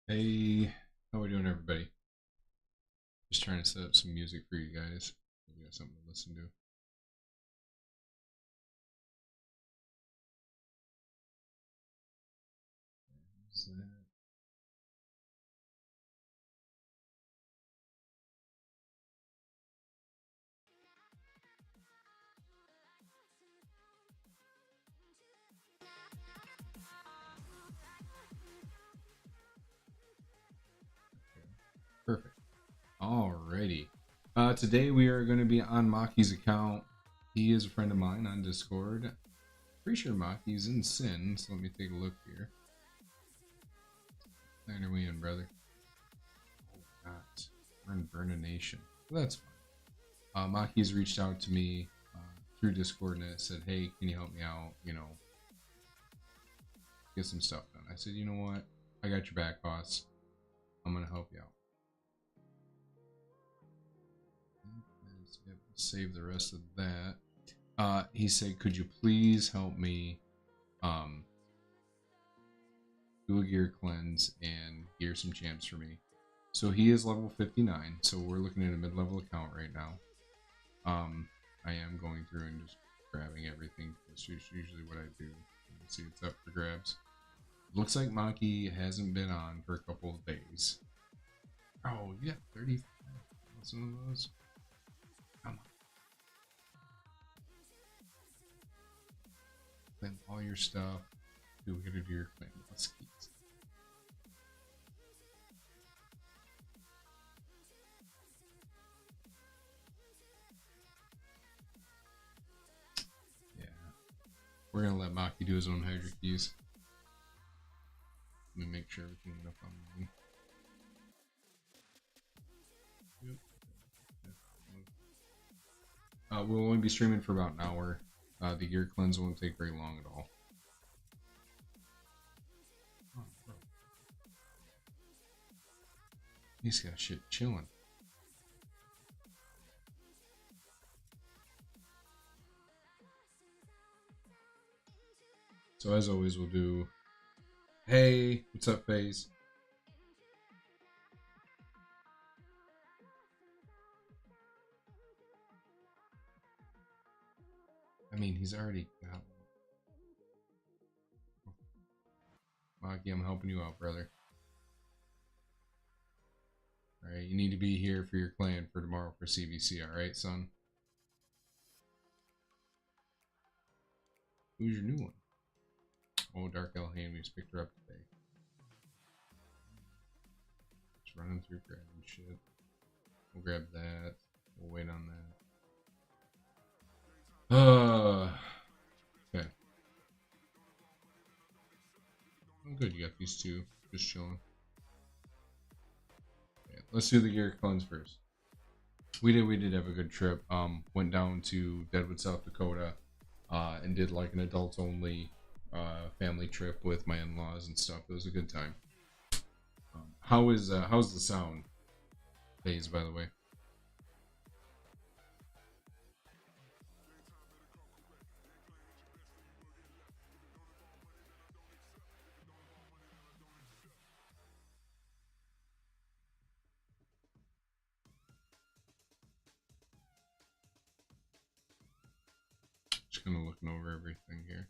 Hey, how we doing, everybody? Just trying to set up some music for you guys. We got something to listen to. Is that- Perfect. Alrighty. Today we are going to be on Maki's account. He is a friend of mine on Discord. Pretty sure Maki's in Sin, so let me take a look here. Where are we in, brother? Oh, God. We're in Burna Nation. Well, that's fine. Maki's reached out to me through Discord and said, hey, can you help me out? Get some stuff done. I said, you know what? I got your back, boss. I'm going to help you out. Save the rest of that. He said, could you please help me do a gear cleanse and gear some champs for me? So he is level 59, so we're looking at a mid-level account right now. I am going through and just grabbing everything. That's usually what I do. You can see it's up for grabs. Looks like Maki hasn't been on for a couple of days. Oh, yeah, 35,000 of those. Come on. Claim all your stuff. Do we gotta do your claim muskies? Yeah. We're gonna let Maki do his own Hydra keys. Let me make sure everything went up online. Yep. We'll only be streaming for about an hour. The gear cleanse won't take very long at all. Oh, bro. He's got shit chilling. So as always, we'll do. Hey, what's up, FaZe? I mean, he's already got one. Maki, I'm helping you out, brother. Alright, you need to be here for your clan for tomorrow for CBC, alright, son? Who's your new one? Oh, Dark Elhain, we just picked her up today. Just running through grabbing shit. We'll grab that. We'll wait on that. Okay. Oh, good, you got these two just chilling. Okay, let's do the gear cleanse first. We did have a good trip. Went down to Deadwood, South Dakota, and did like an adults only family trip with my in-laws and stuff. It was a good time. How's the sound phase, by the way? Just kind of looking over everything here.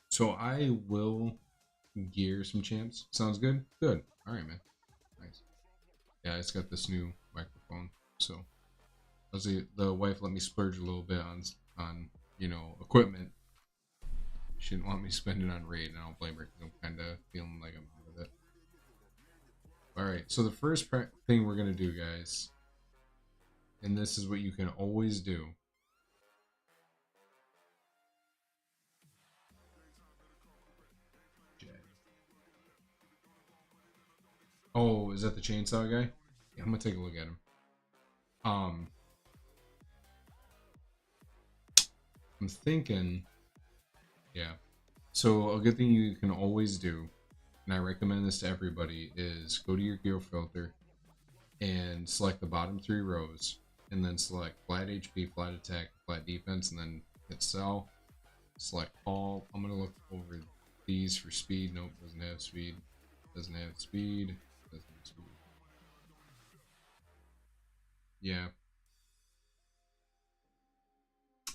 So I will gear some champs. Sounds good? Good. Alright, man. Nice. Yeah, it's got this new microphone. So the wife let me splurge a little bit on equipment. She didn't want me spending on raid, and I don't blame her because I'm kind of feeling like I'm out of it. Alright, so the first thing we're going to do, guys, and this is what you can always do. Oh, is that the chainsaw guy? Yeah, I'm gonna take a look at him. Um, I'm thinking, yeah. So a good thing you can always do, and I recommend this to everybody, is go to your gear filter and select the bottom three rows, and then select flat HP, flat attack, flat defense, and then hit sell. Select all. I'm gonna look over these for speed. Nope, doesn't have speed. Doesn't have speed. Doesn't have speed. Yeah.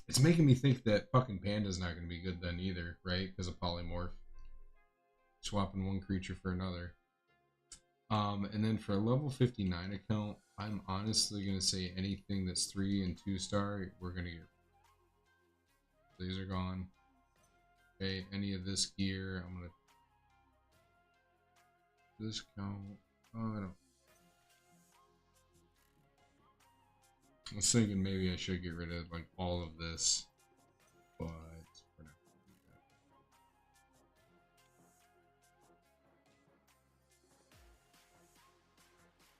It's making me think that fucking Panda's not going to be good then either, right? Because of polymorph. Swapping one creature for another. And then for a level 59 account, I'm honestly going to say anything that's 3 and 2 star, we're going to get. These are gone. Okay, any of this gear, I'm going to discount. Oh, I don't. I was thinking maybe I should get rid of like all of this, but we're not going to do that.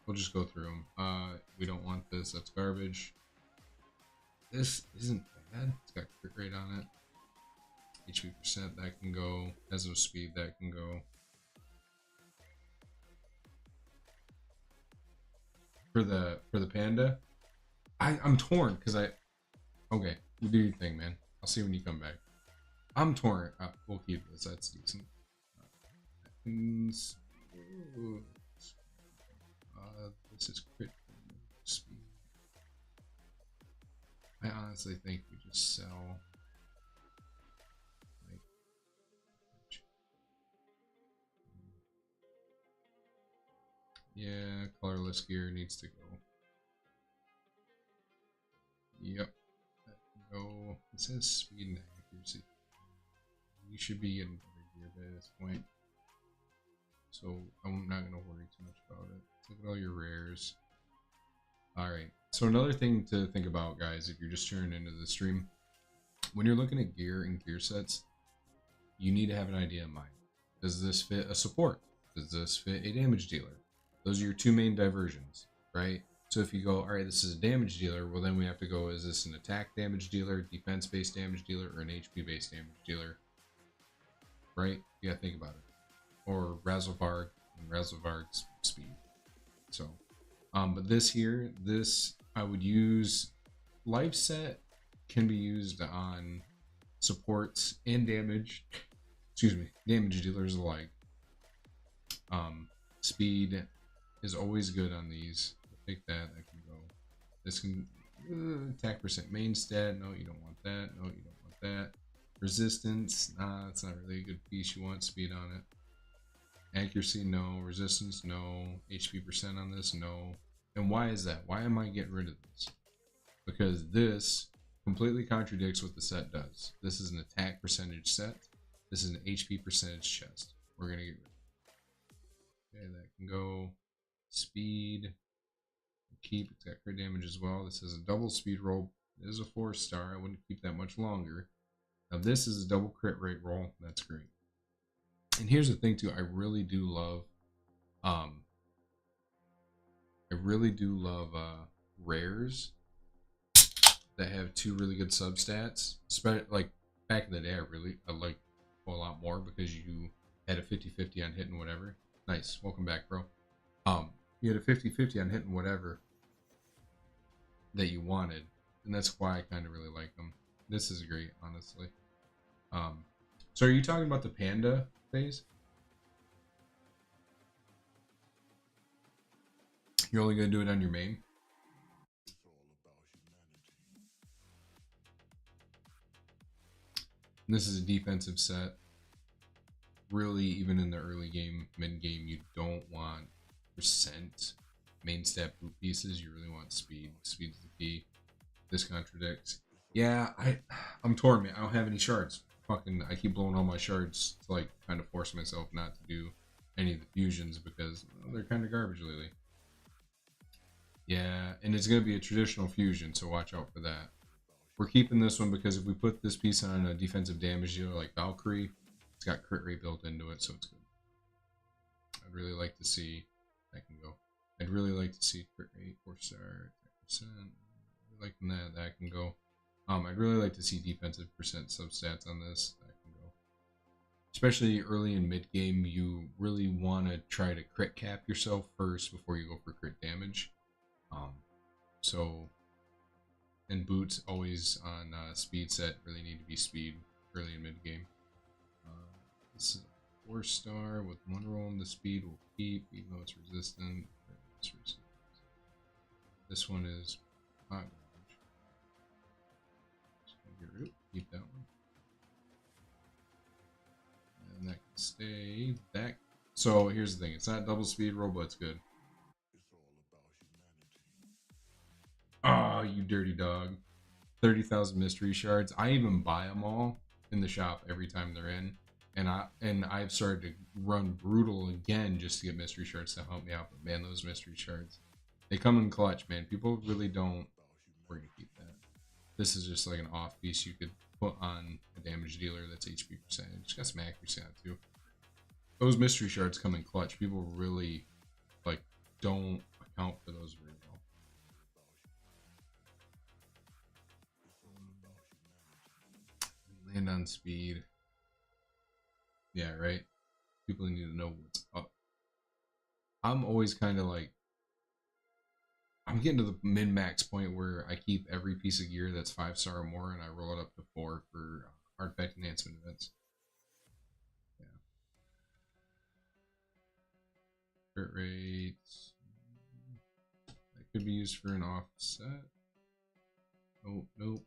We'll just go through them. We don't want this. That's garbage. This isn't bad. It's got crit rate on it. HP percent, that can go. Has no speed, that can go. For the panda, I'm torn because okay, you do your thing, man. I'll see when you come back. I'm torn. We'll keep this. That's decent. This is crit speed. I honestly think we just sell. Yeah, colorless gear needs to go. Yep. That can go. It says speed and accuracy. You should be getting better gear by this point. So I'm not going to worry too much about it. Look at all your rares. Alright. So another thing to think about, guys, if you're just tuning into the stream, when you're looking at gear and gear sets, you need to have an idea in mind. Does this fit a support? Does this fit a damage dealer? Those are your two main diversions, right? So if you go, all right, this is a damage dealer, well then we have to go, is this an attack damage dealer, defense-based damage dealer, or an HP-based damage dealer? Right? You gotta think about it. Or Razzlevarg and Razzlevarg's speed. So, but this here, this I would use. Life set can be used on supports and damage. Excuse me, damage dealers alike. Speed is always good on these. Take that. That can go. This can attack percent main stat. No, you don't want that. No, you don't want that. Resistance. Nah, that's not really a good piece. You want speed on it. Accuracy, no. Resistance, no. HP percent on this, no. And why is that? Why am I getting rid of this? Because this completely contradicts what the set does. This is an attack percentage set. This is an HP percentage chest. We're gonna get rid of it. Okay, that can go. Speed. Keep. It's got crit damage as well. This is a double speed roll. It is a 4-star. I wouldn't keep that much longer. Now this is a double crit rate roll. That's great. And here's the thing too. I really do love rares that have two really good substats. Like back in the day, I like a lot more because you had a 50-50 on hitting whatever. Nice. Welcome back, bro. You had a 50-50 on hitting whatever that you wanted, and that's why I kind of really like them. This is great, honestly. So are you talking about the panda phase? You're only gonna do it on your main? And this is a defensive set. Really, even in the early game, mid game, you don't want percent main stat boot pieces. You really want speed. Speed's the key. This contradicts. Yeah, I'm torn, man. I don't have any shards. Fucking, I keep blowing all my shards to like kind of force myself not to do any of the fusions because they're kind of garbage lately. Yeah, and it's gonna be a traditional fusion, so watch out for that. We're keeping this one because if we put this piece on a defensive damage dealer like Valkyrie, it's got crit rate built into it, so it's good. I'd really like to see that can go. I'd really like to see crit rate 4-star, 10%. Liking that. That can go. I'd really like to see defensive percent substats on this. That can go. Especially early in mid game, you really want to try to crit cap yourself first before you go for crit damage. So, and boots always on speed set really need to be speed early in mid game. 4-star with 1 roll in the speed will keep, even though it's resistant. This one is hot damage. Just gonna get rid of it. Keep that one. And that can stay. That. So here's the thing. It's not double speed roll, but it's good. Oh, you dirty dog. 30,000 mystery shards. I even buy them all in the shop every time they're in. And I've started to run brutal again just to get mystery shards to help me out. But man, those mystery shards, they come in clutch, man. People really don't. We're gonna keep that. This is just like an off piece you could put on a damage dealer that's HP percentage. Got some accuracy on it too. Those mystery shards come in clutch. People really like don't account for those very well. Land on speed. Yeah, right. People need to know what's up. I'm always kind of like, I'm getting to the min-max point where I keep every piece of gear that's 5-star or more, and I roll it up to 4 for artifact enhancement events. Yeah. Crit rates. That could be used for an offset. Nope, nope.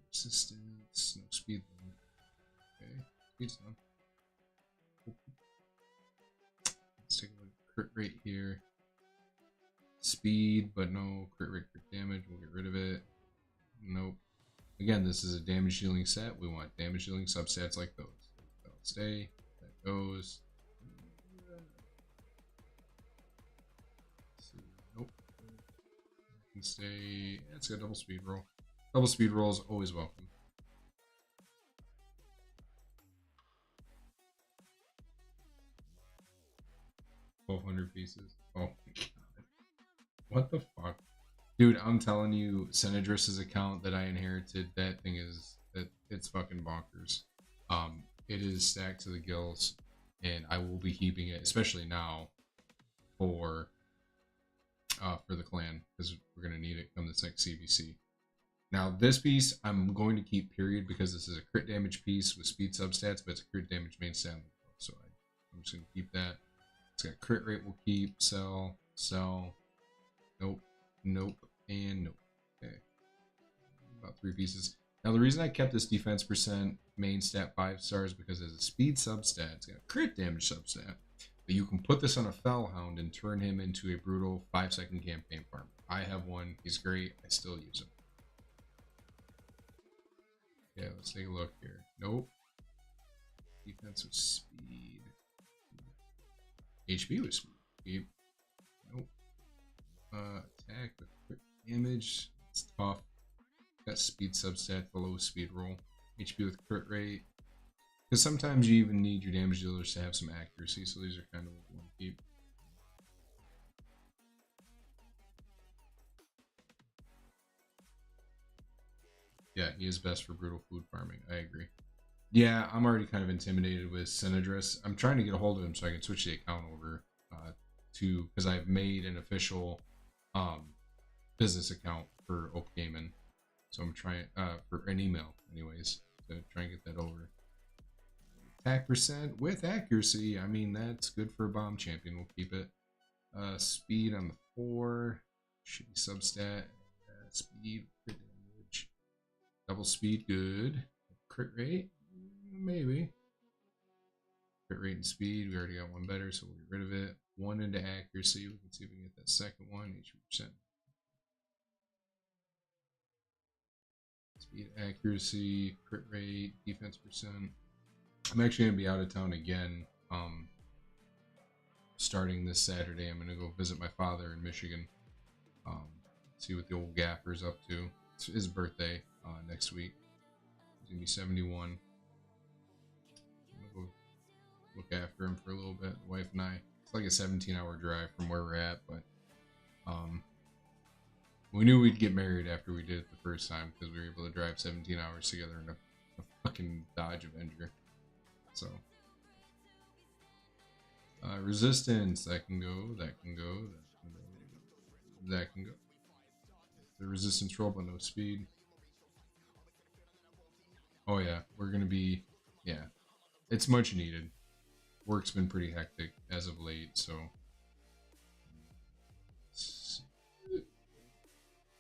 Resistance, no speed though. Okay, speed's done. Let's take a look at crit rate here. Speed, but no crit rate, crit damage. We'll get rid of it. Nope. Again, this is a damage dealing set. We want damage dealing substats like those. That'll stay. That goes. Let's see. Nope. That can stay. It's got double speed roll. Double speed roll is always welcome. $1,200 pieces. Oh my god. What the fuck? Dude, I'm telling you, Senedris's account that I inherited, that thing is, it's fucking bonkers. It is stacked to the gills, and I will be keeping it, especially now, for the clan, because we're gonna need it come this next CBC. Now, this piece I'm going to keep period because this is a crit damage piece with speed substats, but it's a crit damage main stat. So I'm just gonna keep that. It's got crit rate. We'll keep sell, nope, nope, and nope. Okay, about 3 pieces. Now the reason I kept this defense percent main stat 5 stars because it's a speed substat. It's got a crit damage substat. But you can put this on a Fellhound and turn him into a brutal 5-second campaign farm. I have one. He's great. I still use him. Yeah, let's take a look here. Nope. Defensive speed. HP with speed. Nope. Attack with quick damage. It's tough. Got speed substat below speed roll. HP with crit rate. Because sometimes you even need your damage dealers to have some accuracy, so these are kind of what you want to keep. Yeah, he is best for brutal food farming. I agree. Yeah, I'm already kind of intimidated with Senedris. I'm trying to get a hold of him so I can switch the account over to, because I've made an official business account for Oak Gaming. So I'm trying, for an email anyways, to try and get that over. Attack percent with accuracy. I mean, that's good for a bomb champion. We'll keep it. Speed on the 4. Should be substat. Speed, crit damage. Double speed, good. Crit rate, maybe. Crit rate and speed, we already got one better, so we'll get rid of it. 1 into accuracy. We can see if we can get that second one. 80%. Speed, accuracy, crit rate, defense percent. I'm actually going to be out of town again. Starting this Saturday, I'm going to go visit my father in Michigan. See what the old gaffer's up to. It's his birthday next week. He's going to be 71. I'm going to go look after him for a little bit, the wife and I. It's like a 17-hour drive from where we're at, but we knew we'd get married after we did it the first time because we were able to drive 17 hours together in a fucking Dodge Avenger. So, resistance, that can go, that can go, that can go, that can go. The resistance roll, but no speed. Oh yeah, we're gonna be, yeah. it's much needed. Work's been pretty hectic as of late, so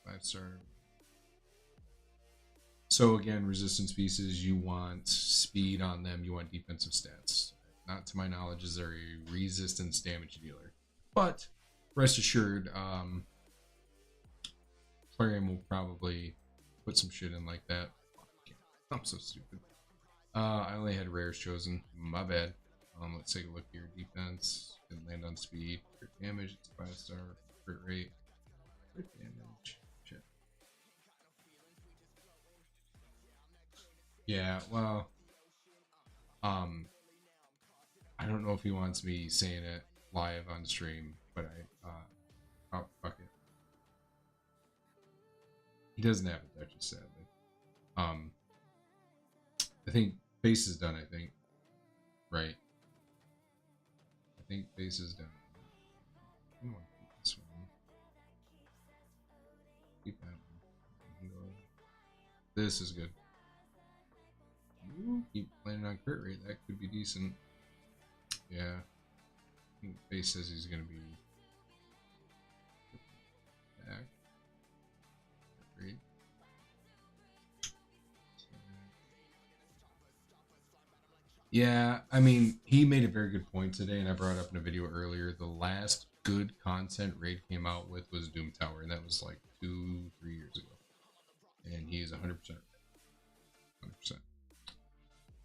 5-star. So again, resistance pieces, you want speed on them, you want defensive stats. Not to my knowledge is there a resistance damage dealer. But rest assured, Plarium will probably put some shit in like that. I'm so stupid. I only had rares chosen. My bad. Let's take a look here. Defense, didn't land on speed. Crit damage, it's 5-star. Crit rate, crit damage. Check. Yeah, well, I don't know if he wants me saying it live on stream, but oh, fuck it. He doesn't have a Duchess, sadly. I think base is done, I think. Right. I think base is done. I want to keep this one. Keep that one. This is good. Ooh, keep landing on crit rate. That could be decent. Yeah. I think base says he's going to be back. Great. Yeah, I mean, he made a very good point today, and I brought up in a video earlier. The last good content Raid came out with was Doom Tower, and that was like 2-3 years ago. And he is 100%. 100%. So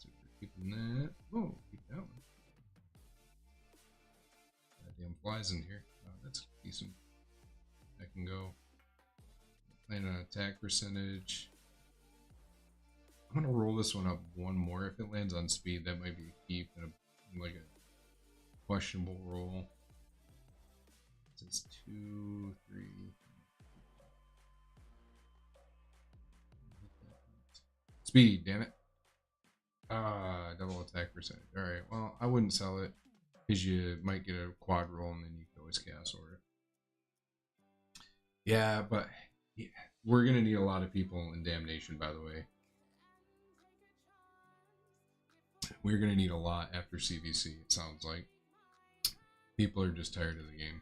we're keeping that. Oh, keep that one. Goddamn flies in here. Oh, that's decent. That can go. Land on attack percentage. I'm gonna roll this one up one more. If it lands on speed, that might be a keep and like a questionable roll. It's 2, 3. Speed, damn it. Double attack percentage. Alright, well, I wouldn't sell it because you might get a quad roll and then you can always cast order. Yeah, but yeah, we're gonna need a lot of people in Damnation, by the way. We're going to need a lot after CVC, it sounds like. People are just tired of the game.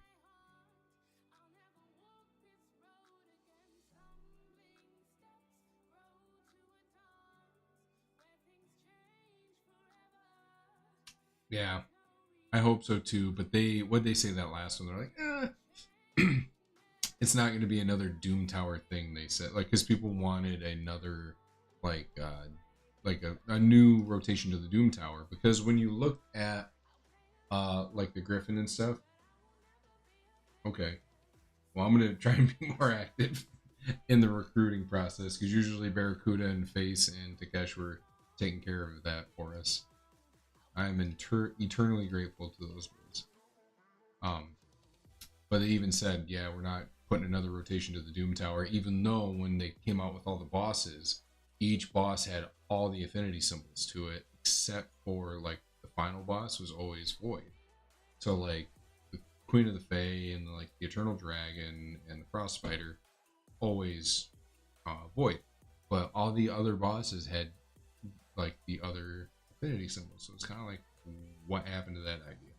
Yeah, I hope so too. But what'd they say that last one? They're like, it's not going to be another Doom Tower thing, they said. Like, because people wanted another, like a new rotation to the Doom Tower. Because when you look at, like the Griffin and stuff, okay, well, I'm going to try and be more active in the recruiting process, because usually Barracuda and Face and Takesh were taking care of that for us. I'm eternally grateful to those boys. But they even said, yeah, we're not putting another rotation to the Doom Tower, even though when they came out with all the bosses, each boss had all the affinity symbols to it, except for like the final boss was always Void. So like the Queen of the Fae and like the Eternal Dragon and the Frost Spider, always Void. But all the other bosses had like the other affinity symbols. So it's kind of like, what happened to that idea?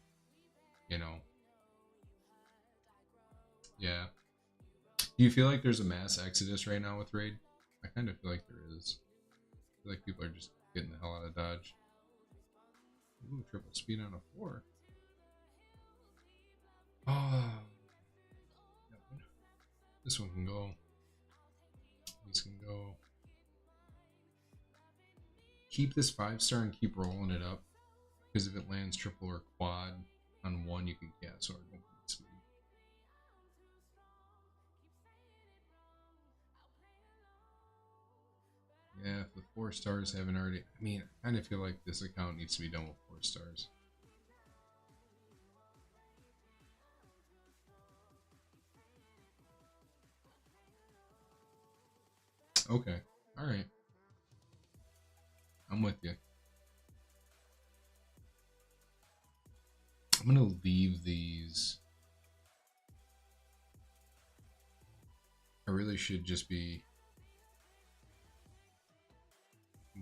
You know? Yeah. Do you feel like there's a mass exodus right now with Raid? I kind of feel like there is. I feel like people are just getting the hell out of Dodge. Ooh, triple speed on a 4. Oh. This one can go. These can go. Keep this 5-star and keep rolling it up. Because if it lands triple or quad on one, you can cast sword. Yeah, if the 4 stars haven't already... I mean, I kind of feel like this account needs to be done with 4 stars. Okay. Alright. I'm with you. I'm going to leave these... I really should just be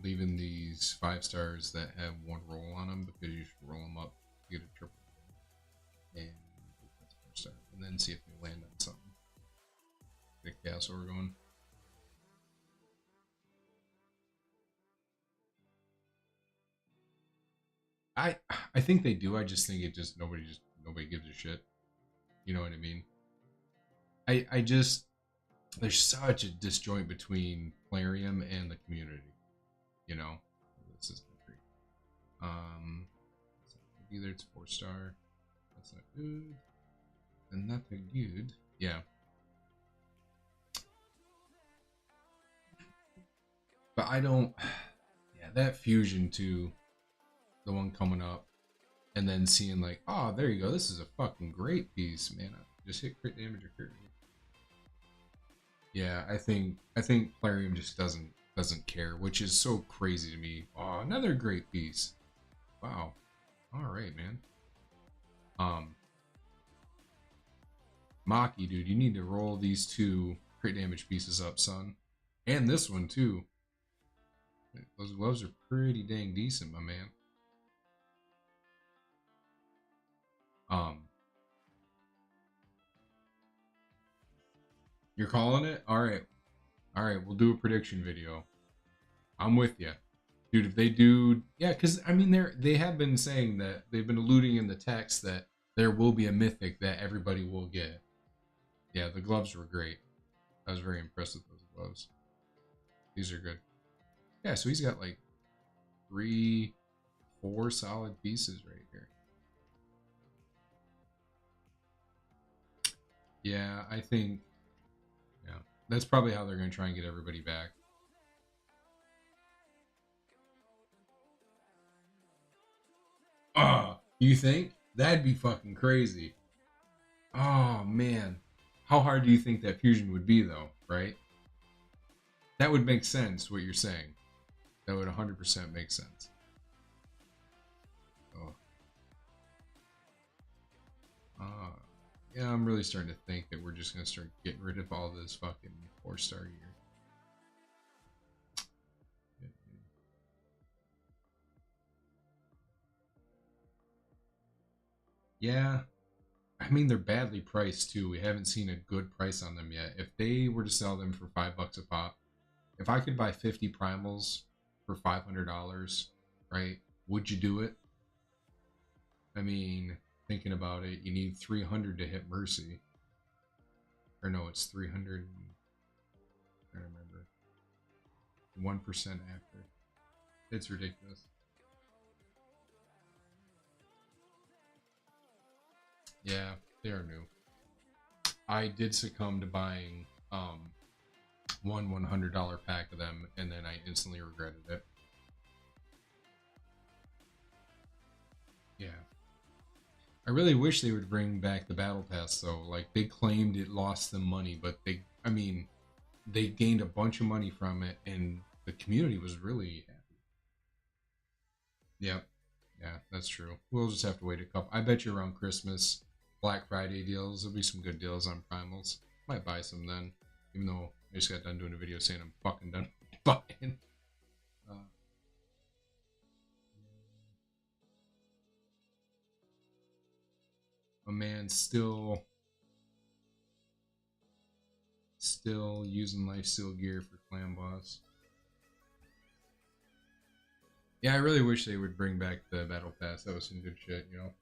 leaving these 5 stars that have 1 roll on them because you should roll them up to get a triple. And that's 4 star. And then see if they land on something. Get a castle we're going. I think they do. I just think it just nobody gives a shit. You know what I mean? I just there's such a disjoint between Plarium and the community. You know, this is great. Either it's 4 star. That's not good. And not that good. Yeah. But I don't. Yeah, that fusion too. The one coming up, and then seeing like, oh, there you go. This is a fucking great piece, man. I just hit crit damage or crit. Yeah, I think Plarium just doesn't care, which is so crazy to me. Oh, another great piece. Wow. All right, man. Maki, dude, you need to roll these 2 crit damage pieces up, son, and this one too. Those gloves are pretty dang decent, my man. You're calling it? All right, we'll do a prediction video. I'm with you, dude. If they do, yeah, because I mean, they have been saying that they've been alluding in the text that there will be a mythic that everybody will get. Yeah, the gloves were great. I was very impressed with those gloves. These are good. Yeah, so he's got like 3, 4 solid pieces right here. Yeah, I think, yeah, that's probably how they're going to try and get everybody back. You think? That'd be fucking crazy. Oh, man. How hard do you think that fusion would be, though, right? That would make sense, what you're saying. That would 100% make sense. Oh. Yeah, I'm really starting to think that we're just going to start getting rid of all this fucking 4-star gear. Yeah. I mean, they're badly priced, too. We haven't seen a good price on them yet. If they were to sell them for $5 a pop, if I could buy 50 primals for $500, right, would you do it? I mean, thinking about it, you need 300 to hit Mercy. Or no, it's 300. I remember. 1% after. It's ridiculous. Yeah, they are new. I did succumb to buying one $100 pack of them, and then I instantly regretted it. Yeah. I really wish they would bring back the battle pass though. Like they claimed it lost them money, but I mean, they gained a bunch of money from it, and the community was really happy. Yep. Yeah, that's true. We'll just have to wait a couple. I bet you around Christmas, Black Friday deals, there'll be some good deals on primals. Might buy some then, even though I just got done doing a video saying I'm fucking done buying. Uh, a man still using lifesteal gear for clan boss. Yeah, I really wish they would bring back the battle pass. That was some good shit, you know.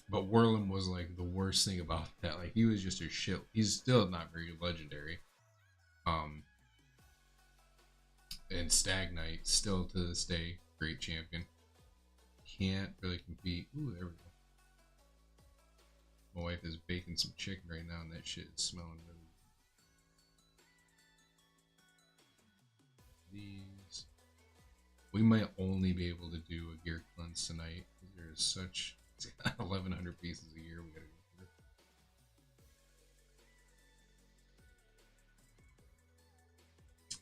But Whirlin was like the worst thing about that. Like he was just a shit. He's still not very legendary. Um, and Stag Knight still to this day great champion. Can't really compete. Ooh, there we go. My wife is baking some chicken right now, and that shit is smelling really. These. We might only be able to do a gear cleanse tonight because there's such 1,100 pieces a year we gotta go through.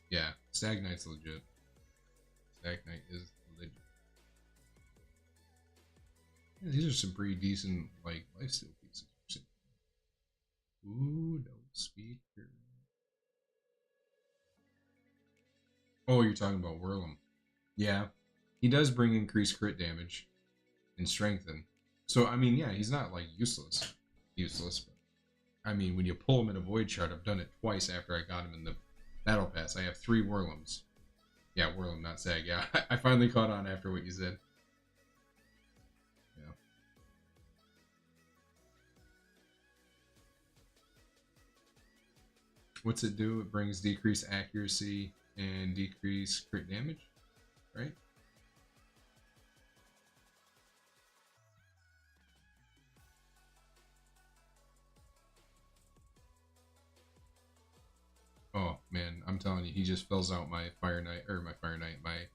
Yeah, Stag Knight's legit. Stag Knight is legit. Yeah, these are some pretty decent like lifesteal pieces. Ooh, no speaker. Oh, you're talking about Whirlum. Yeah, he does bring increased crit damage and strengthen. So I mean, yeah, he's not like useless. Useless, but I mean, when you pull him in a void shard, I've done it twice after I got him in the battle pass. I have 3 Whirlums. Yeah, Whirlum, not Sag. Yeah, I finally caught on after what you said. Yeah. What's it do? It brings decreased accuracy and decreased crit damage, right? Oh man, I'm telling you, he just fills out my Fire Knight or my Fire Knight, my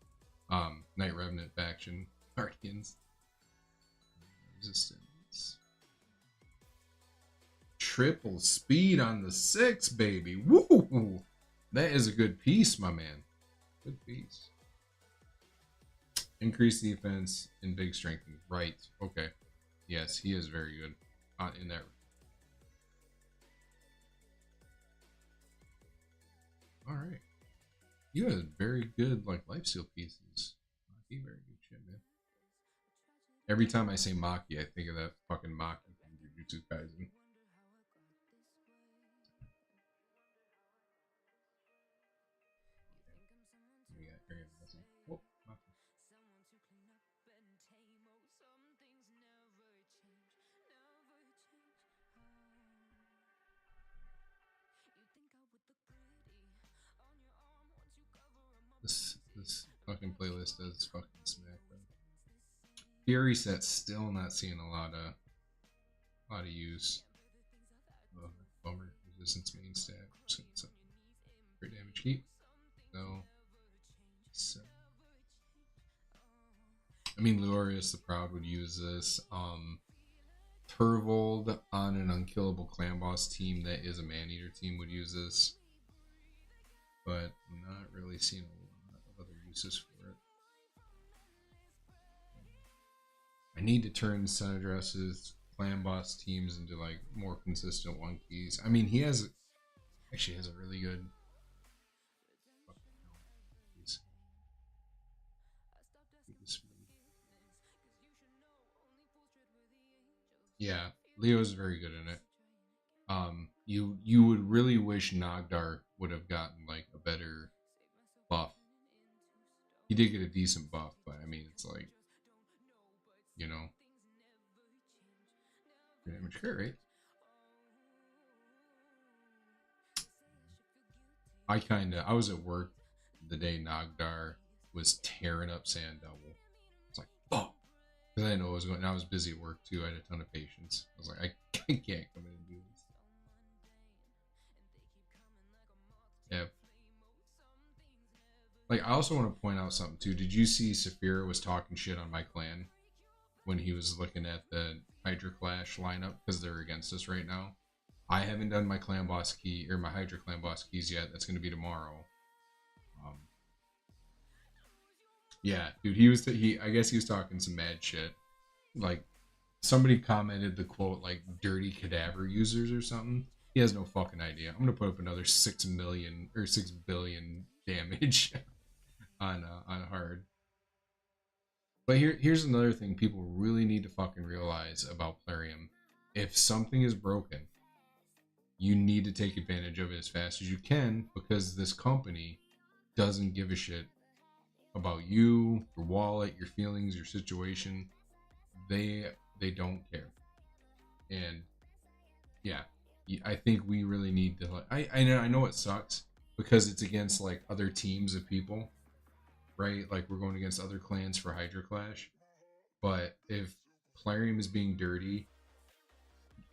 Knight Revenant faction Guardians. Resistance. Triple speed on the 6, baby. Woo! That is a good piece, my man. Good piece. Increase defense and big strength. Right. Okay. Yes, he is very good in that. All right. You have very good like lifesteal pieces. Maki, very good shit, man. Every time I say Maki, I think of that fucking Maki from Jujutsu Kaisen. Oh, Maki. This fucking playlist does fucking smack, bro. Fury set's still not seeing a lot of use. Oh, bummer. Resistance main stat. Crit damage keep. No. So, I mean, Lurius the Proud would use this. Turvold on an unkillable clan boss team that is a man-eater team would use this. But I'm not really seeing a lot of other uses for it. I need to turn Senadress's clan boss teams into like more consistent one keys. I mean, he actually has a really good. Yeah, Leo's very good in it. You would really wish Nogdar would have gotten like a better buff. He did get a decent buff, but I mean, it's like, you know, damage crit rate. I was at work the day Nogdar was tearing up Sand Devil. It's like, oh, because I didn't know what was going. I was busy at work too. I had a ton of patience. I was like, I can't come in and do this. Yeah. Like, I also want to point out something too. Did you see Saphira was talking shit on my clan when he was looking at the Hydra Clash lineup because they're against us right now? I haven't done my clan boss key or my Hydra clan boss keys yet. That's going to be tomorrow. Um, yeah, dude, I guess he was talking some mad shit. Like, somebody commented the quote like "dirty cadaver users" or something. He has no fucking idea. I'm gonna put up another 6 million or 6 billion damage on hard. But here's another thing people really need to fucking realize about Plarium. If something is broken, you need to take advantage of it as fast as you can because this company doesn't give a shit about you, your wallet, your feelings, your situation. They don't care. And yeah, I think we really need to. I know it sucks because it's against like other teams of people, right? Like we're going against other clans for Hydra Clash. But if Plarium is being dirty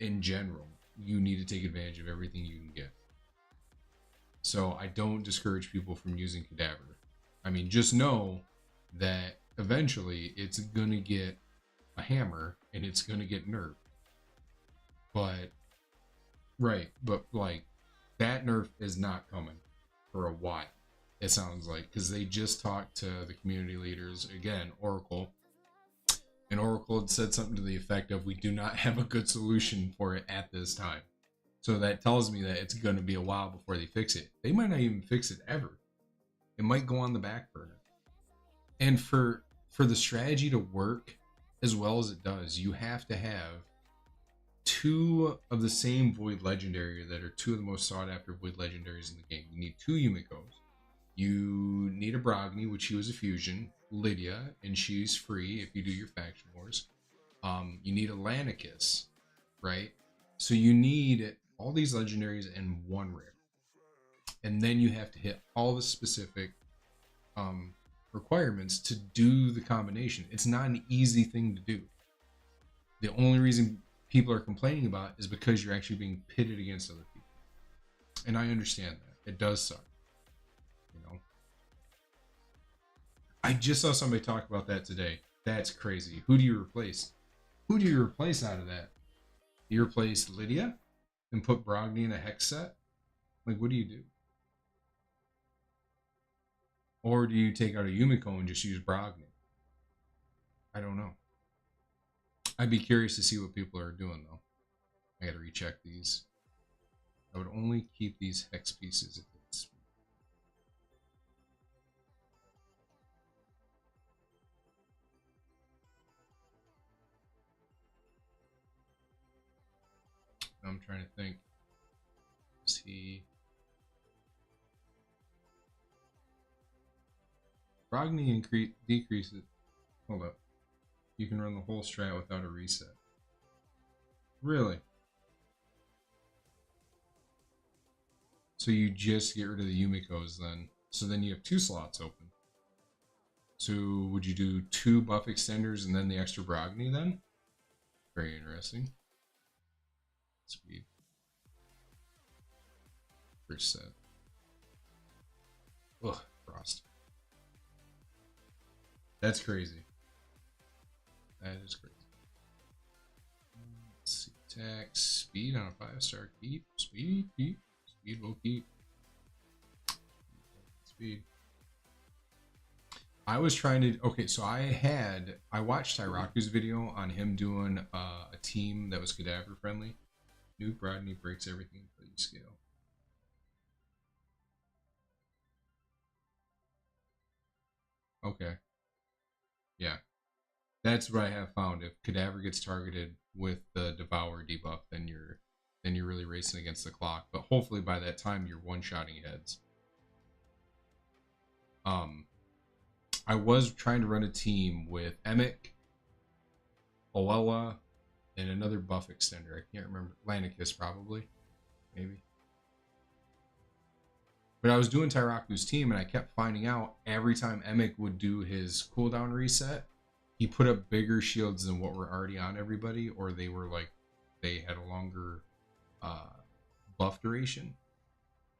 in general, you need to take advantage of everything you can get. So I don't discourage people from using Cadaver. I mean, just know that eventually it's gonna get a hammer and it's gonna get nerfed. But right, but like that nerf is not coming for a while. It sounds like because they just talked to the community leaders again, Oracle, And Oracle had said something to the effect of, we do not have a good solution for it at this time. So that tells me that it's going to be a while before they fix it. They might not even fix it ever. It might go on the back burner. And for the strategy to work as well as it does, you have to have two of the same Void Legendary that are two of the most sought after Void Legendaries in the game. You need two Yumikos. You need a Brogni, which he was a fusion, Lydia, and she's free if you do your faction wars. You need a Lanicus, right? So you need all these legendaries in one rare. And then you have to hit all the specific requirements to do the combination. It's not an easy thing to do. The only reason people are complaining about is because you're actually being pitted against other people. And I understand that. It does suck. You know? I just saw somebody talk about that today. That's crazy. Who do you replace? Who do you replace out of that? You replace Lydia and put Brogni in a hex set? Like, what do you do? Or do you take out a Yumiko and just use Brogni? I don't know. I'd be curious to see what people are doing, though. I gotta recheck these. I would only keep these hex pieces at this. I'm trying to think. Is he... Brogni decreases. Hold up. You can run the whole strat without a reset. Really? So you just get rid of the Yumikos then. So then you have 2 slots open. So would you do 2 buff extenders and then the extra Brogni then? Very interesting. Speed. First set. Ugh, Frost. That's crazy. That is crazy. Let's see. Attack, speed on a 5-star. Keep. Speed, keep. Speed will keep. Speed. I was trying to... Okay, so I watched Tyraku's video on him doing a team that was cadaver friendly. Nuke Rodney breaks everything until you scale. Okay. Yeah. That's what I have found. If Cadaver gets targeted with the Devour debuff, then you're really racing against the clock. But hopefully by that time you're one-shotting heads. I was trying to run a team with Emic, Oella, and another buff extender. I can't remember. Lanicus probably. Maybe. But I was doing Tyraku's team and I kept finding out every time Emic would do his cooldown reset, he put up bigger shields than what were already on everybody, or they were like, they had a longer buff duration,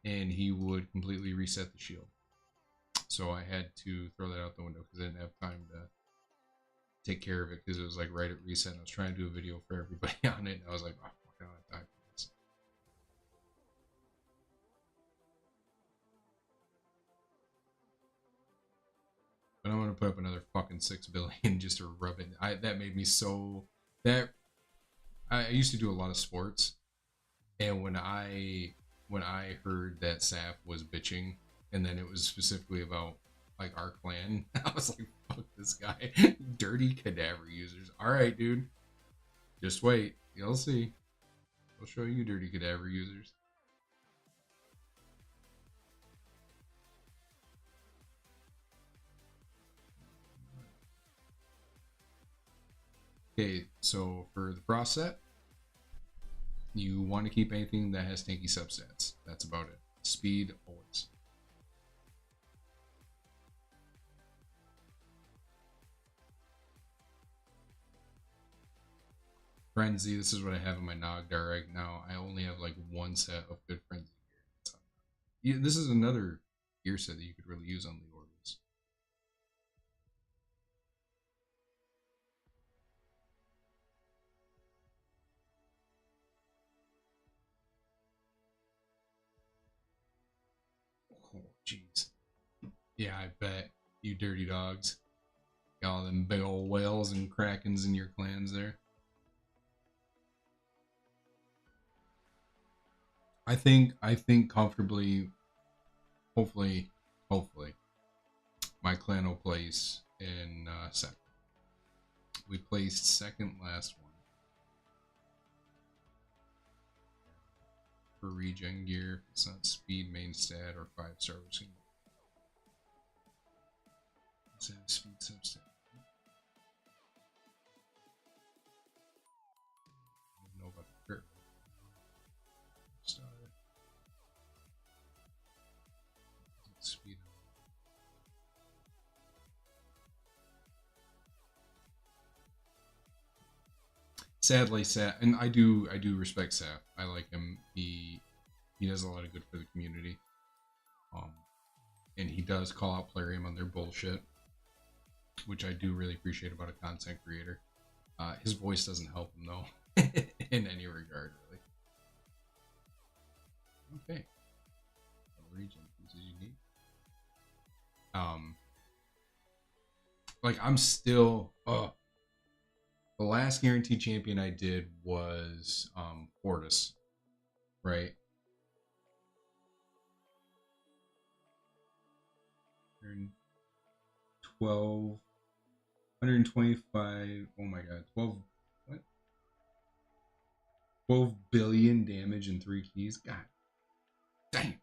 and he would completely reset the shield. So I had to throw that out the window because I didn't have time to take care of it because it was like right at reset. And I was trying to do a video for everybody on it, and I was like, oh, I don't have time for this. But I'm gonna put up another fucking 6 billion just to rub it. That made me so that I used to do a lot of sports, and when I heard that Saf was bitching, and then it was specifically about like our clan, I was like, fuck this guy. Dirty cadaver users. Alright, dude. Just wait. You'll see. I'll show you dirty cadaver users. Okay, so for the frost set, you want to keep anything that has tanky substats. That's about it. Speed, always. Frenzy, this is what I have in my Nogdar right now. I only have like 1 set of good Frenzy gear. This is another gear set that you could really use on the Orbis. Oh, jeez. Yeah, I bet. You dirty dogs. Got all them big old whales and krakens in your clans there. I think comfortably, hopefully, my clan will place in second. We placed second last one for regen gear. It's not speed main stat or 5-star. Is that speed substat? I don't know about the crit. Star. Speed. Sadly, Saf, and I do respect Saf. I like him. He does a lot of good for the community. And he does call out Plarium on their bullshit, which I do really appreciate about a content creator. His voice doesn't help him though, in any regard, really. Okay. Region pieces unique. Like I'm still. The last guaranteed champion I did was Fortis, right? 12, 125. Oh my god, 12. What? 12 billion damage in 3 keys. God, dang.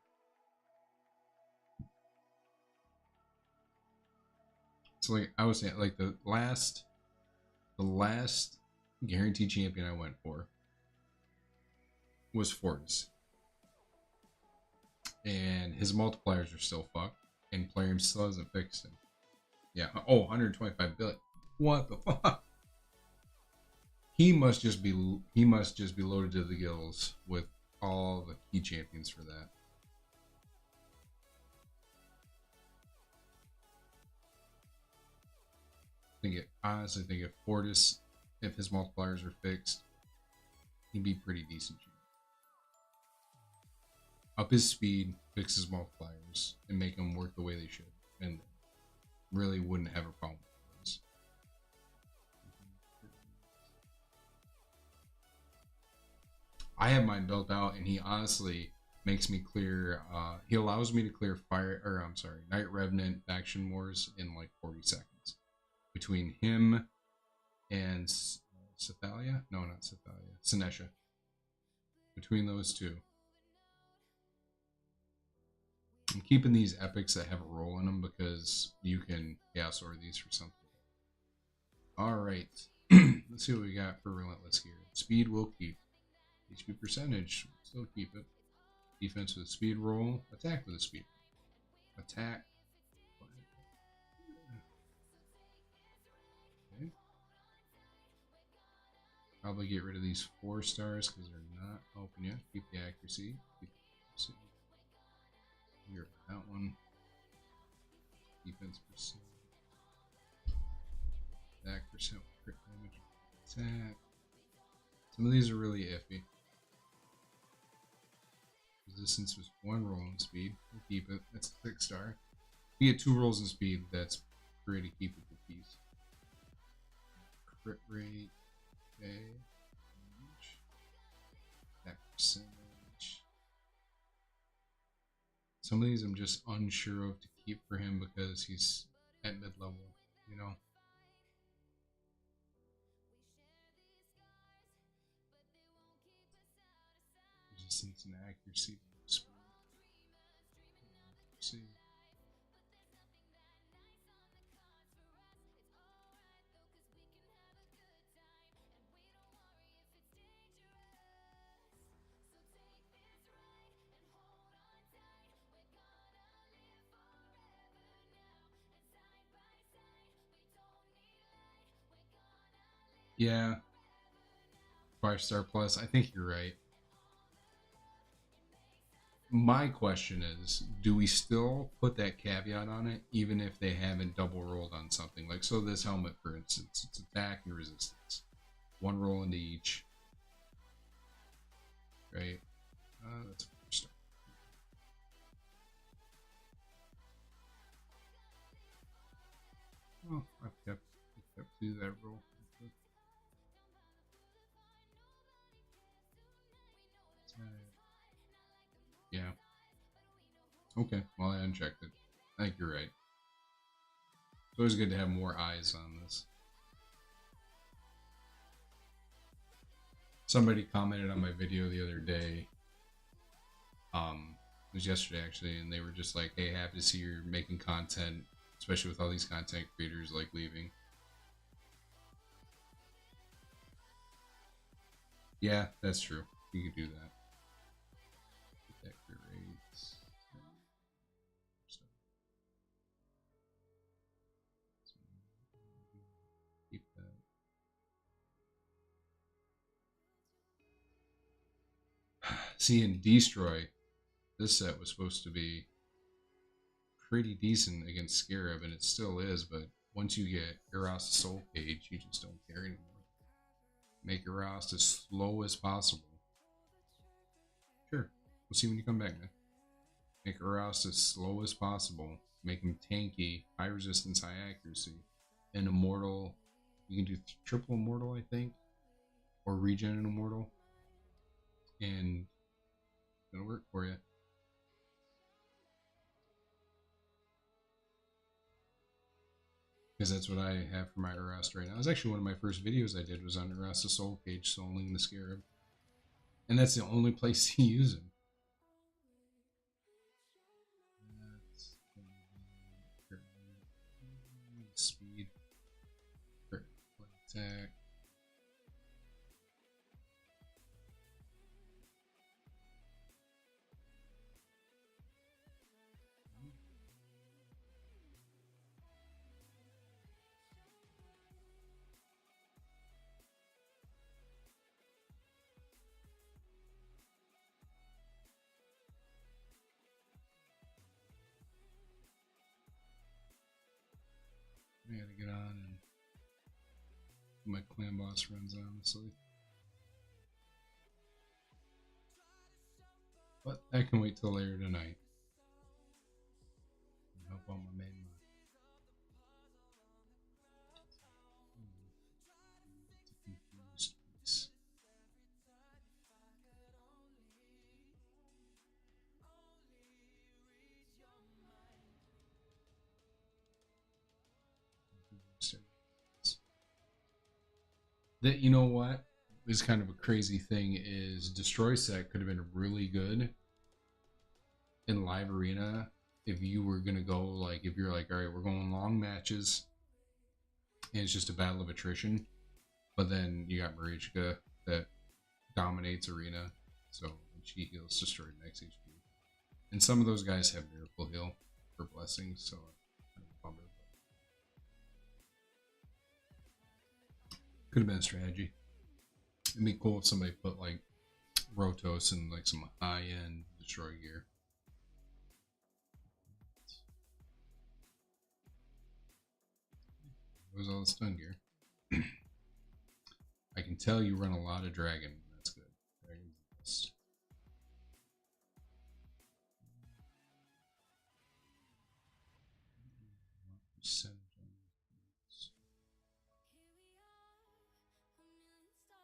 So like I was saying, like the last guaranteed champion I went for was Fortis. And his multipliers are still fucked. And Plarium still hasn't fixed him. Yeah. Oh, 125 billion. What the fuck? He must just be loaded to the gills with all the key champions for that. Honestly think if Fortis, if his multipliers are fixed, he'd be pretty decent. Up his speed, fix his multipliers, and make them work the way they should, and really wouldn't have a problem with this. I have mine built out, and he honestly makes me clear. He allows me to clear Night Revenant faction wars in like 40 seconds. Between him and Cythalia? No, not Cythalia. Sinesha. Between those two. I'm keeping these epics that have a roll in them because you can chaos order these for something. Alright. Let's see what we got for Relentless here. Speed will keep. HP percentage, still keep it. Defense with a speed roll. Attack with a speed roll. Attack. Okay. Probably get rid of these 4 stars because they're not helping you. Keep the accuracy. Keep the accuracy. Here, that one. Defense percent. Attack percent. Crit damage. Attack. Some of these are really iffy. Resistance was 1 roll in speed. We'll keep it. That's a 6-star. You get 2 rolls in speed. That's pretty keepable piece. Crit rate. Okay. Attack percentage. Some of these I'm just unsure of to keep for him because he's at mid-level, you know. Resistance and accuracy. See. Yeah. 5-star plus. I think you're right. My question is, do we still put that caveat on it, even if they haven't double rolled on something? Like, so this helmet, for instance, it's attack and resistance. 1 roll into each. Right? That's a 4-star. Well, I've kept to that rule. Yeah. Okay. Well, I unchecked it. I think you're right. It's always good to have more eyes on this. Somebody commented on my video the other day. It was yesterday actually, and they were just like, "Hey, happy to see you're making content, especially with all these content creators like leaving." Yeah, that's true. You could do that. Decorates. Keep that. See, in Destroy, this set was supposed to be pretty decent against Scarab, and it still is, but once you get Eros Soul Cage, you just don't care anymore. Make Eros as slow as possible. Sure. We'll see when you come back, man. Make Eros as slow as possible. Make him tanky, high resistance, high accuracy. And Immortal, you can do triple Immortal, I think, or regen an Immortal, and it'll work for you. Because that's what I have for my Erast right now. It's actually one of my first videos I did was on Erast the Soul Cage, souling the Scarab. And that's the only place to use him. Speed. Attack. I gotta get on and my clan boss runs, honestly. But I can wait till later tonight. Help out my main mod. That, you know what is kind of a crazy thing is Destroy Set could have been really good in live arena if you were gonna go like if you're like, all right, we're going long matches and it's just a battle of attrition, but then you got Marichka that dominates arena, so she heals destroyed max HP, and some of those guys have miracle heal for blessings, so kind of bummer. Could have been a strategy. It'd be cool if somebody put like Rotos and like some high end destroy gear. Where's all the stun gear? I can tell you run a lot of dragon. That's good. Dragon's the best.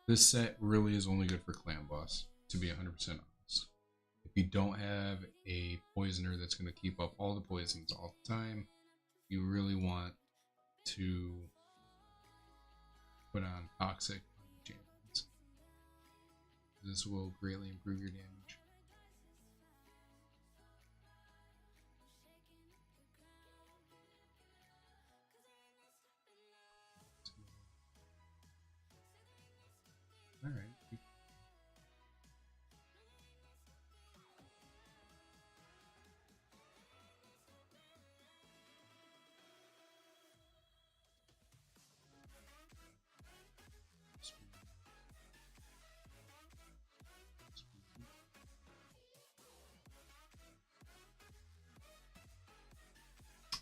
This set really is only good for clan boss, to be 100% honest. If you don't have a poisoner that's going to keep up all the poisons all the time, you really want to put on toxic champions. This will greatly improve your damage. All right.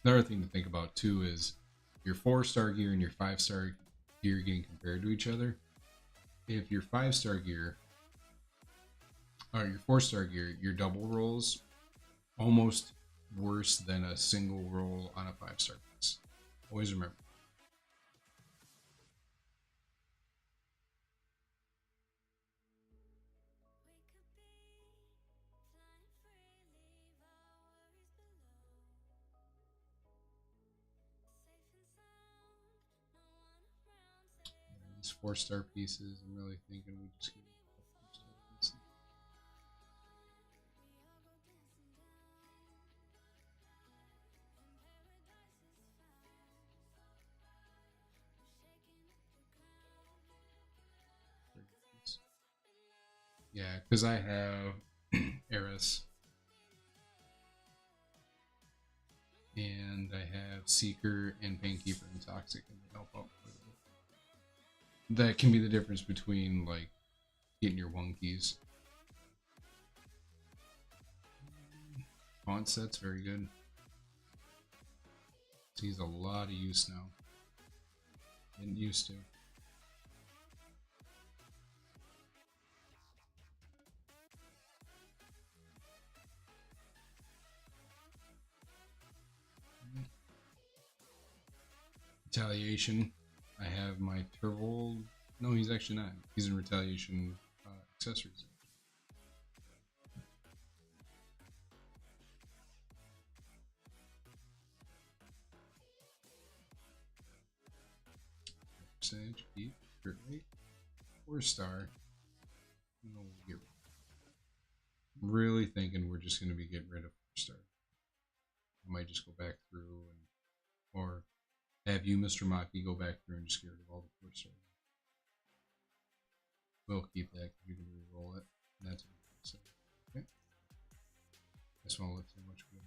Another thing to think about too is your 4-star gear and your 5-star gear getting compared to each other. If your 5-star gear or your 4-star gear, your double rolls almost worse than a single roll on a 5-star piece. Always remember. these 4-star pieces. I'm really thinking we just get a couple 4-star pieces. Yeah, because I have Eris and I have Seeker and Painkeeper and Toxic, and they help out quite a bit. That can be the difference between like getting your 1 keys. Font set's very good. Sees a lot of use now. Didn't used to. Retaliation. I have my Turvold. No, he's actually not. He's in Retaliation accessories. Percentage, keep, crit rate, 4-star. No, we'll I'm really thinking we're just going to be getting rid of 4-star. I might just go back through and, or have you, Mr. Maki, go back through and just get rid of all the 4-star. We'll keep that because we can re-roll it. And that's what we say. Okay. I just want to let so much go.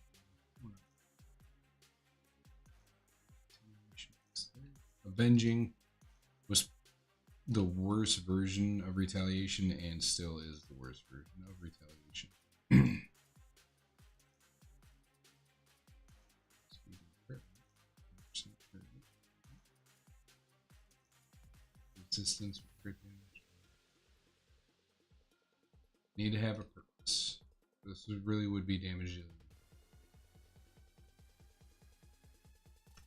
Avenging was the worst version of Retaliation and still is the worst version of Retaliation. Resistance with crit damage. Need to have a purpose. This really would be damage dealing.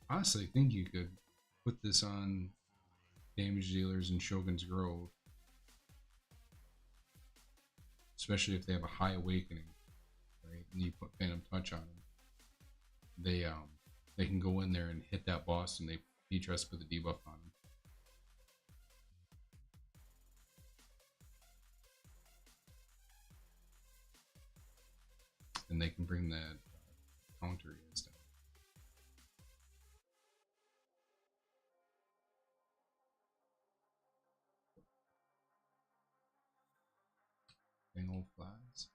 Honestly, I think you could put this on damage dealers in Shogun's Grove, especially if they have a high awakening, right? And you put Phantom Touch on them, they can go in there and hit that boss, and he tries to put the debuff on them. And they can bring that counter against him. Old flies.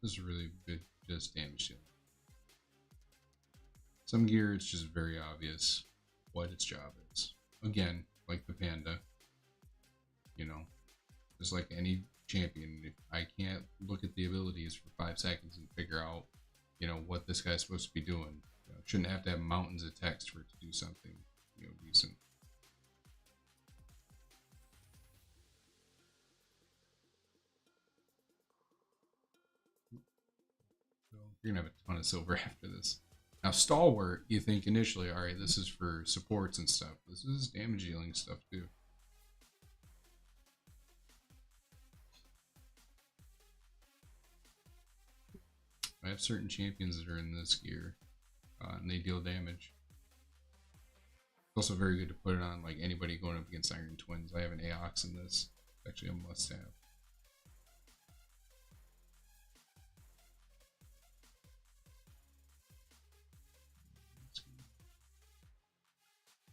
This is really good, just damage dealing. Some gear, it's just very obvious what its job is. Again, like the panda, you know, just like any champion, if I can't look at the abilities for 5 seconds and figure out, you know, what this guy's supposed to be doing, you know, shouldn't have to have mountains of text for it to do something, you know, decent. So you're gonna have a ton of silver after this. Now, Stalwart, you think initially, all right, this is for supports and stuff. This is damage dealing stuff too. I have certain champions that are in this gear, and they deal damage. It's also very good to put it on like anybody going up against Iron Twins. I have an Aox in this. It's actually a must-have.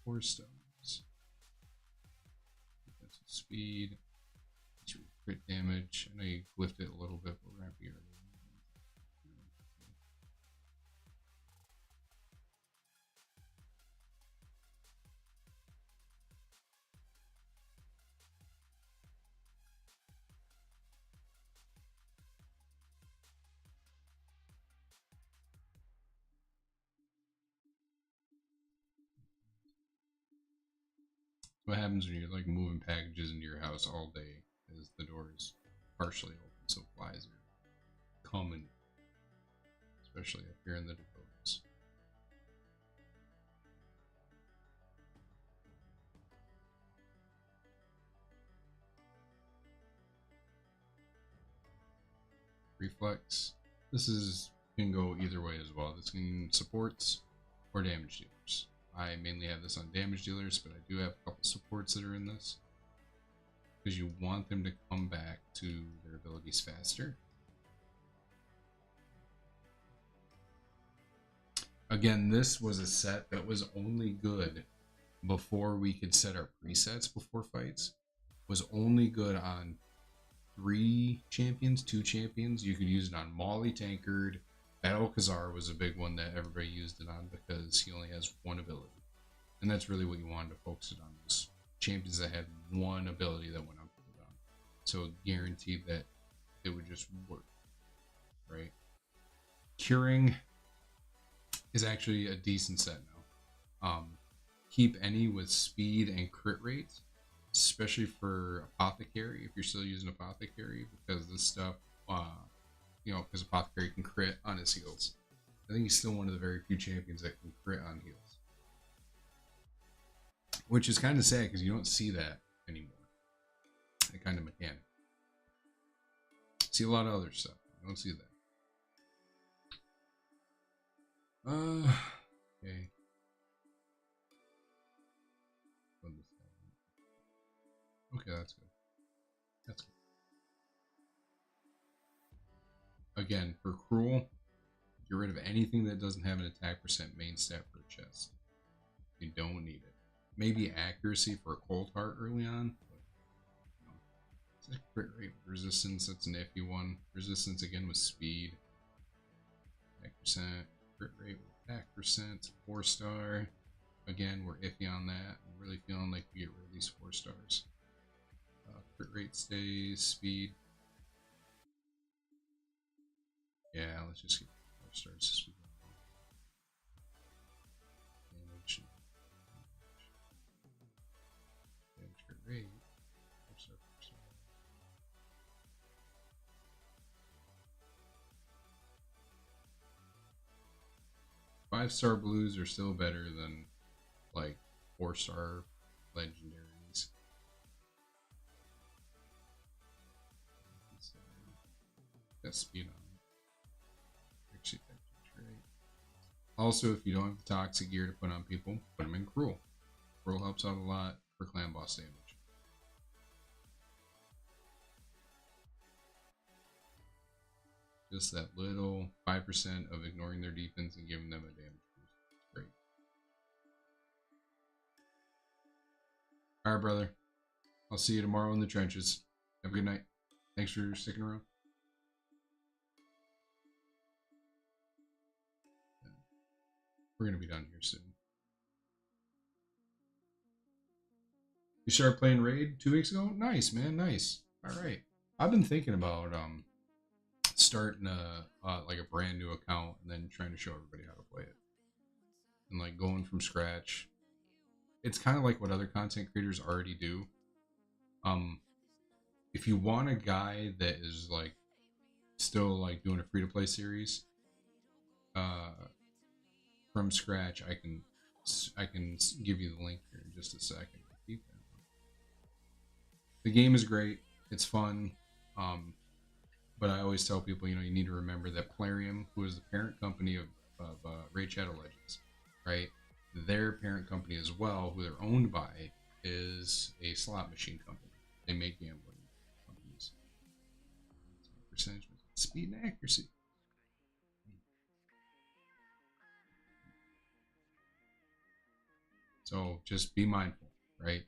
Four stones. That's speed. Crit damage. I know you glyphed it a little bit, but we're gonna be early. What happens when you're like moving packages into your house all day is the door is partially open, so flies are coming, especially up here in the Dakotas. Reflex. This is can go either way as well. This can supports or damage dealers. I mainly have this on damage dealers, but I do have a couple supports that are in this because you want them to come back to their abilities faster. Again, this was a set that was only good before we could set our presets before fights. Was only good on 3 champions, 2 champions. You could use it on Molly Tankard. Battle Khazar was a big one that everybody used it on because he only has 1 ability. And that's really what you wanted to focus it on, was champions that had 1 ability that went on cooldown. So guaranteed that it would just work, right? Curing is actually a decent set now. Keep any with speed and crit rates, especially for Apothecary, if you're still using Apothecary, because this stuff, because Apothecary can crit on his heals. I think he's still one of the very few champions that can crit on heals. Which is kind of sad, because you don't see that anymore. That kind of mechanic. See a lot of other stuff. You don't see that. Okay. Okay, that's good. That's good. Again, for Cruel, get rid of anything that doesn't have an attack percent main stat for a chest. You don't need it. Maybe accuracy for a Cold Heart early on. But, crit rate with resistance, that's an iffy one. Resistance again with speed. Attack percent, crit rate with attack percent, 4-star. Again, we're iffy on that. I'm really feeling like we get rid of these 4 stars. Crit rate stays, speed. Yeah, let's just get 4 stars this week. Damage. Damage crit rate. 4-star, 4-star. Five-star blues are still better than like 4-star legendaries. Got speed on. Actually, right. Also, if you don't have the toxic gear to put on people, put them in Cruel. Cruel helps out a lot for clan boss damage. Just that little 5% of ignoring their defense and giving them a damage boost. Great. Alright, brother. I'll see you tomorrow in the trenches. Have a good night. Thanks for sticking around. We're going to be done here soon. You started playing Raid 2 weeks ago? Nice, man. Nice. Alright. I've been thinking about starting like a brand new account and then trying to show everybody how to play it. And like going from scratch. It's kind of like what other content creators already do. If you want a guy that is like still like doing a free-to-play series from scratch, I can give you the link here in just a second. The game is great. It's fun. But I always tell people, you need to remember that Plarium, who is the parent company of Raid Shadow Legends, right? Their parent company as well, who they're owned by, is a slot machine company. They make gambling companies. Percentage, speed and accuracy. So just be mindful, right?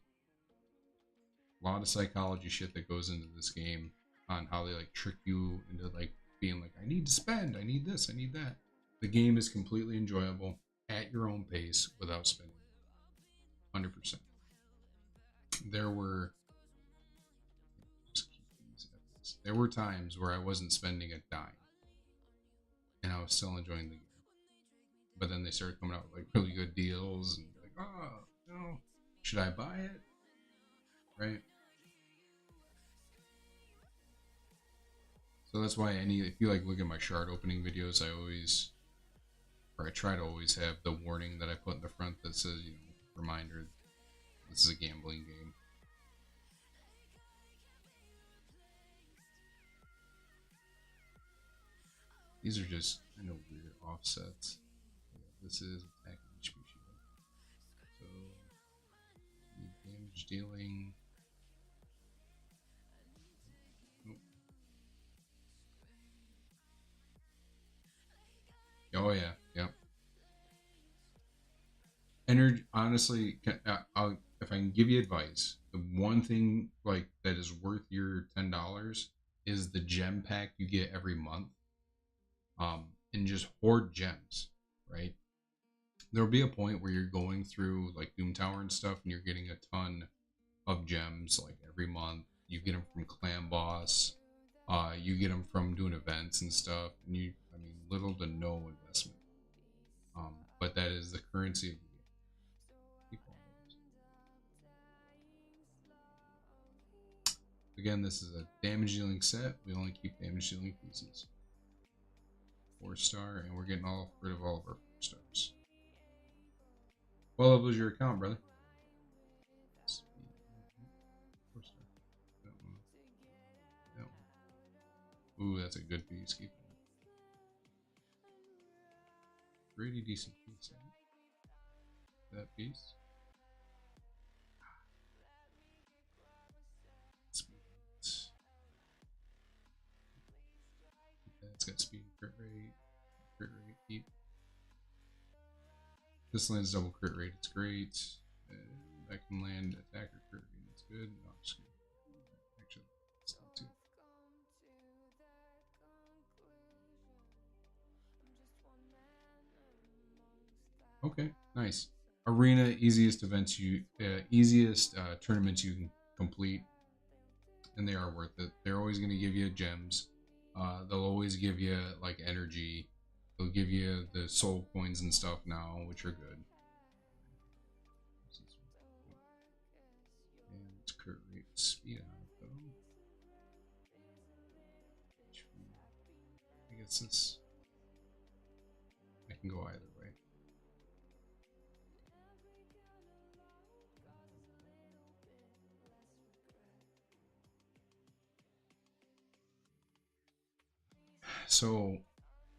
A lot of psychology shit that goes into this game on how they like trick you into like being like, I need to spend, I need this, I need that. The game is completely enjoyable at your own pace without spending. 100%. There were times where I wasn't spending a dime and I was still enjoying the game. But then they started coming out with like really good deals and like, oh, no, should I buy it? Right? So that's why if you like look at my shard opening videos, I try to always have the warning that I put in the front that says, reminder, this is a gambling game. These are just kind of weird offsets. This is attacking dealing. Oh yeah, yep. Energy. Honestly, if I can give you advice, the one thing like that is worth your $10 is the gem pack you get every month. And just hoard gems, right? There'll be a point where you're going through like Doom Tower and stuff, and you're getting a ton of gems like every month. You get them from Clan Boss. You get them from doing events and stuff, and I mean, little to no investment. But that is the currency of the game. Again, this is a damage dealing set. We only keep damage dealing pieces. 4-star, and we're getting rid of all of our 4-stars. What level is your account, brother? 4-star. That one. Ooh, that's a good piece. Keep that. Pretty decent piece. That piece. It's got speed, crit rate, keep. This lands double crit rate, it's great. That can land attacker crit rate, that's good. No, I'm just kidding. Actually, it's not too. Okay, nice. Arena, easiest events easiest tournaments you can complete, and they are worth it. They're always going to give you gems. They'll always give you like energy. They'll give you the soul coins and stuff now, which are good. And it's crit rate, speed on it though. I guess this. I can go either way. So,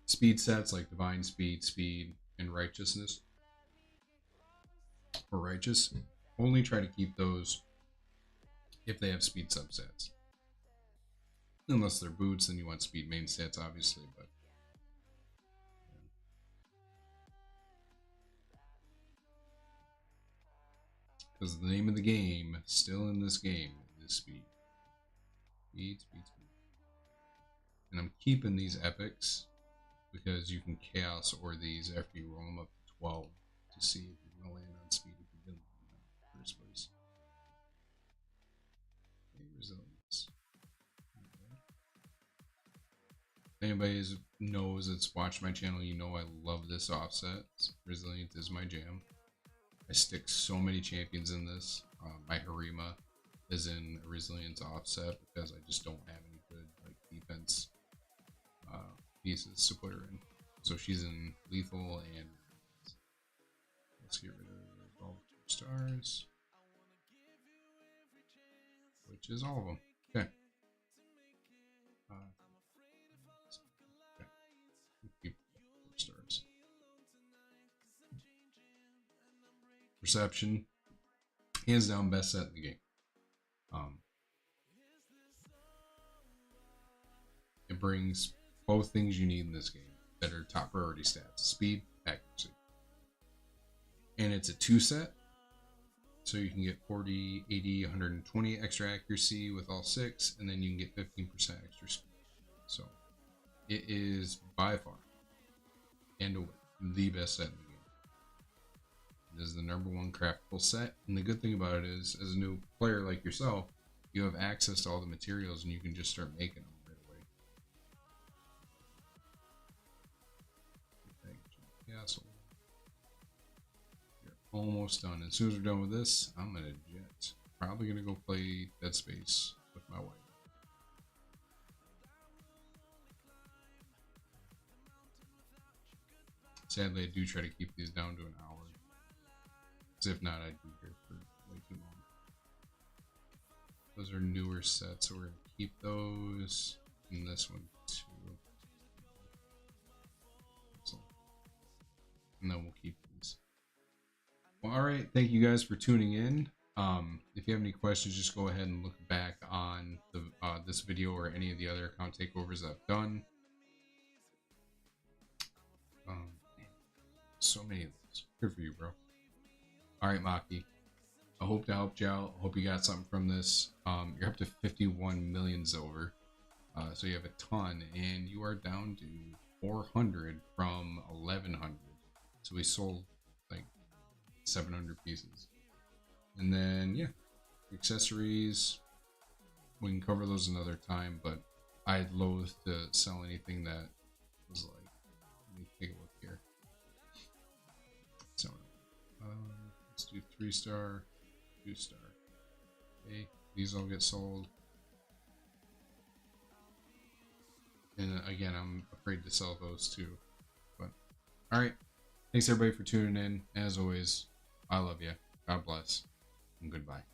speed sets like Divine Speed, Speed, and Righteousness, or Righteous, only try to keep those if they have speed subsets. Unless they're boots, then you want speed main stats, obviously, but. Because the name of the game, still in this game, is speed. Speed, speed, speed. And I'm keeping these epics because you can chaos or these after you roll them up to 12 to see if you're going to land on speed if you didn't land on in the first place. Okay, resilience. If anybody knows that's watched my channel, you know I love this offset. Resilience is my jam. I stick so many champions in this. My Harima is in a resilience offset because I just don't have any good like defense pieces to put her in. So she's in lethal and let's get rid of all the 4-stars, which is all of them. Okay. Keep 4-stars. Perception, hands down, best set in the game. It brings both things you need in this game that are top priority stats: speed, accuracy. And it's a 2-set, so you can get 40, 80, 120 extra accuracy with all 6, and then you can get 15% extra speed. So it is by far and away the best set in the game. It is the #1 craftable set, and the good thing about it is, as a new player like yourself, you have access to all the materials and you can just start making them right away. Yeah, so you're almost done. As soon as we're done with this, I'm gonna jet. Probably gonna go play Dead Space with my wife. Sadly, I do try to keep these down to an hour. Because if not, I'd be here for way too long. Those are newer sets, so we're going to keep those. And this one too. And then we'll keep these. Well, alright, thank you guys for tuning in. If you have any questions, just go ahead and look back on the this video or any of the other account takeovers I've done. Man, so many of those. Good for you, bro. All right, Maki. I hope that helped you out. I hope you got something from this. You're up to 51 million silver. So you have a ton, and you are down to 400 from 1100. So we sold like 700 pieces. And then, yeah, accessories, we can cover those another time, but I'd loathe to sell anything that was like, let me take a look here. So, let's do 3-star, 2-star. Okay, these all get sold. And again, I'm afraid to sell those too. But, alright. Thanks everybody for tuning in. As always, I love you. God bless. And goodbye.